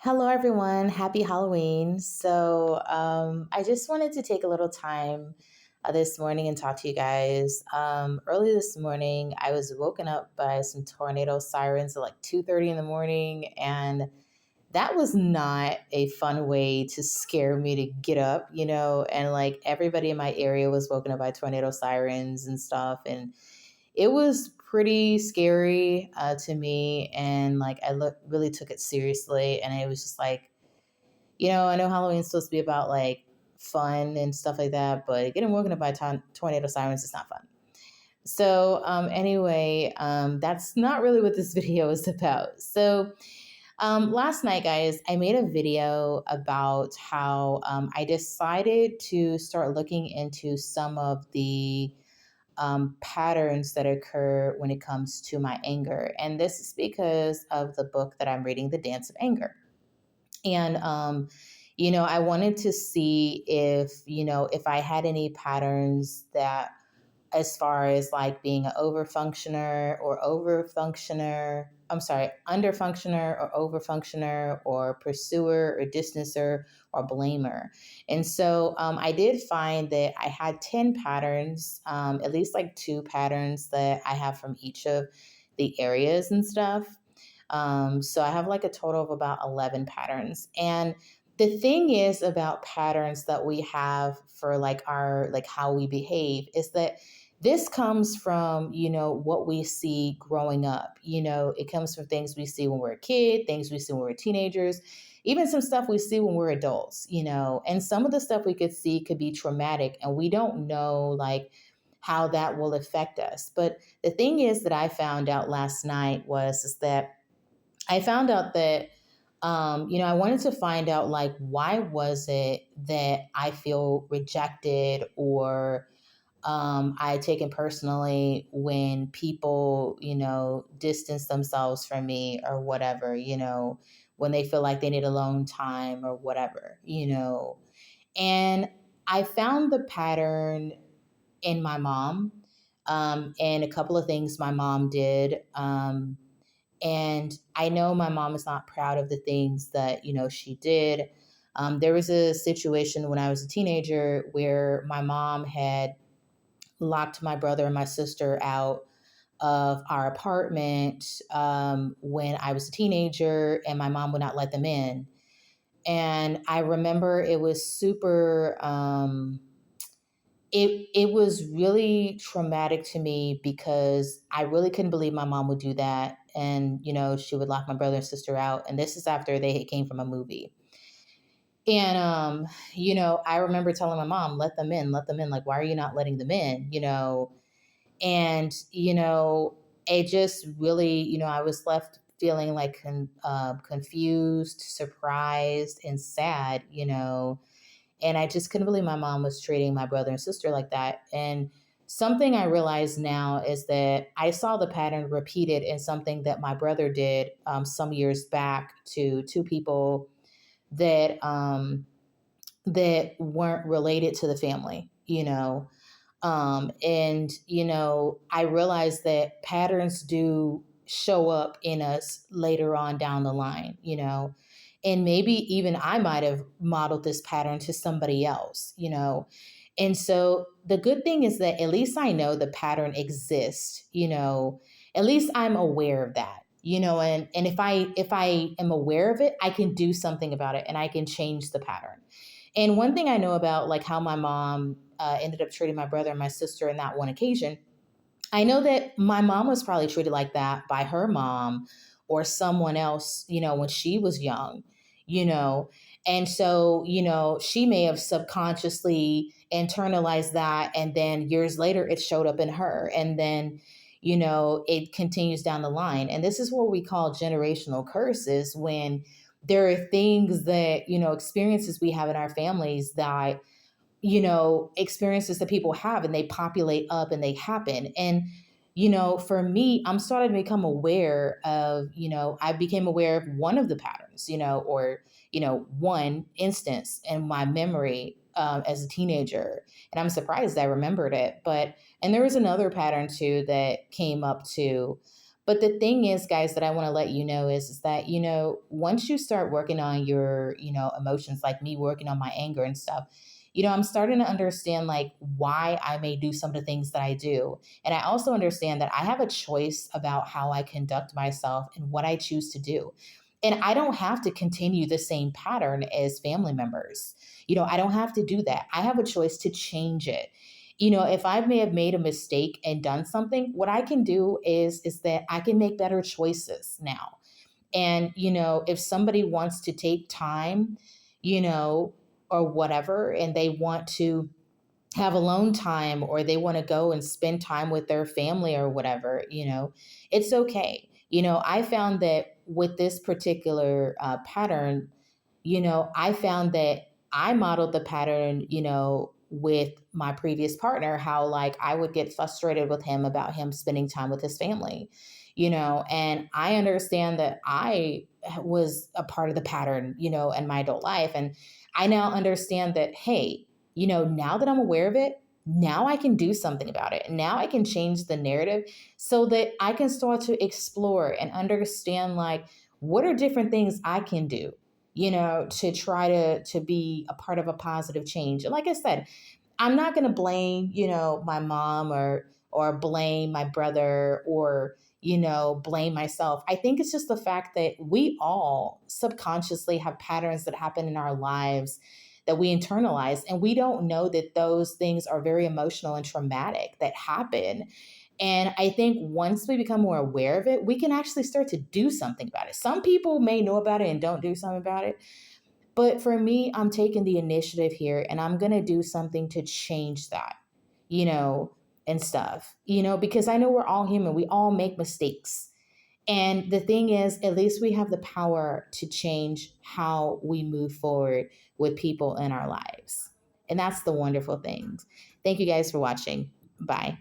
Hello, everyone. Happy Halloween. I just wanted to take a little time this morning and talk to you guys. Early this morning, I was woken up by some tornado sirens at like 2:30 in the morning, and that was not a fun way to scare me to get up, and like everybody in my area was woken up by tornado sirens and stuff, and it was pretty scary to me, and like really took it seriously, and it was just like, I know Halloween's supposed to be about like fun and stuff like that, but getting woken up by tornado sirens is not fun. That's not really what this video is about. Last night, guys, I made a video about how I decided to start looking into some of the patterns that occur when it comes to my anger. And this is because of the book that I'm reading, The Dance of Anger. And, I wanted to see if I had any patterns that, as far as like being an underfunctioner or overfunctioner or pursuer or distancer or blamer. And so I did find that I had 10 patterns, at least like two patterns that I have from each of the areas and stuff. So I have like a total of about 11 patterns. And the thing is about patterns that we have for like how we behave is that this comes from, what we see growing up. It comes from things we see when we're a kid, things we see when we're teenagers, even some stuff we see when we're adults, and some of the stuff we could see could be traumatic and we don't know like how that will affect us. But the thing is that I found out last night is that I found out that I wanted to find out like why was it that I feel rejected or I take it personally when people, distance themselves from me or whatever, when they feel like they need alone time or whatever. And I found the pattern in my mom and a couple of things my mom did. And I know my mom is not proud of the things that, she did. There was a situation when I was a teenager where my mom had locked my brother and my sister out of our apartment when I was a teenager, and my mom would not let them in. And I remember it was super. It was really traumatic to me because I really couldn't believe my mom would do that, and she would lock my brother and sister out. And this is after they came from a movie. And I remember telling my mom, "Let them in, let them in. Like, why are you not letting them in?" And, it just really, I was left feeling like confused, surprised, and sad, and I just couldn't believe my mom was treating my brother and sister like that. And something I realize now is that I saw the pattern repeated in something that my brother did some years back to two people that weren't related to the family. I realized that patterns do show up in us later on down the line. And maybe even I might have modeled this pattern to somebody else. And so the good thing is that at least I know the pattern exists. At least I'm aware of that. And if I am aware of it, I can do something about it and I can change the pattern. And one thing I know about like how my mom ended up treating my brother and my sister in that one occasion, I know that my mom was probably treated like that by her mom or someone else, when she was young, you know. And so, she may have subconsciously internalized that. And then years later, it showed up in her. And then, it continues down the line. And this is what we call generational curses when there are things that, experiences we have in our families that experiences that people have and they populate up and they happen. And, for me, I'm starting to become aware of, I became aware of one of the patterns, or, one instance in my memory as a teenager. And I'm surprised I remembered it. And there was another pattern too that came up too. But the thing is, guys, that I want to let you know is that, once you start working on your, emotions, like me working on my anger and stuff, I'm starting to understand like why I may do some of the things that I do. And I also understand that I have a choice about how I conduct myself and what I choose to do. And I don't have to continue the same pattern as family members. I don't have to do that. I have a choice to change it. If I may have made a mistake and done something, what I can do is that I can make better choices now. And if somebody wants to take time, you know, or whatever, and they want to have alone time, or they want to go and spend time with their family or whatever, it's okay. I found that with this particular pattern, I found that I modeled the pattern, with my previous partner, how like I would get frustrated with him about him spending time with his family, and I understand that I was a part of the pattern, in my adult life. And I now understand that, hey, now that I'm aware of it, now I can do something about it. Now I can change the narrative so that I can start to explore and understand like what are different things I can do, to try to be a part of a positive change. And like I said, I'm not going to blame, my mom or blame my brother or blame myself. I think it's just the fact that we all subconsciously have patterns that happen in our lives that we internalize, and we don't know that those things are very emotional and traumatic that happen. And I think once we become more aware of it, we can actually start to do something about it. Some people may know about it and don't do something about it. But for me, I'm taking the initiative here and I'm going to do something to change that, you know, and stuff, because I know we're all human. We all make mistakes. And the thing is, at least we have the power to change how we move forward with people in our lives. And that's the wonderful thing. Thank you guys for watching. Bye.